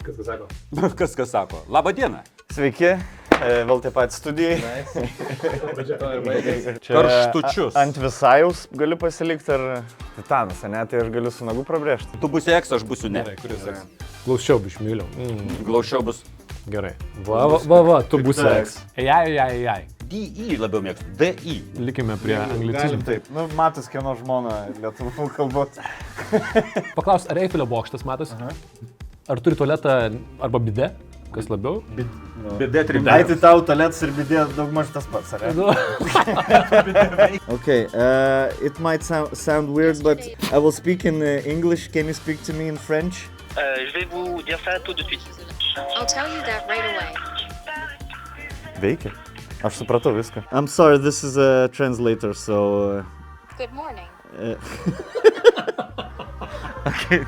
Kas sako? Labą dieną. Sveiki, vėl taip pat studijai. Karštučius. Ant visajaus galiu pasilikti ar titanas, ne? Tai aš galiu su nagu prabrėžti. Tu būsi X, aš būsiu ne. Glaušiau bišmiliau. Glaušiau bus. Gerai. Va, tu būsi X. Ai. DI labiau mėgstu. DI. Likime prie Galim anglicizmų. taip. Nu, matas kieno žmona lietuvų kalbos. Paklaus, ar Eifelio bokštas matas? Ar turi tualetą arba bidė? Kas labiau? Bidė Tai trimdė. tau tualetas ir bidė daug maž tas pats, ar ne? Okay, it might sound weird, but I will speak in English. Can you speak to me in French? Je vais vous dire ça tout de suite. I'll tell you that right away. Veikia. Aš supratau viską. I'm sorry, this is a translator, so... Good morning. Okay.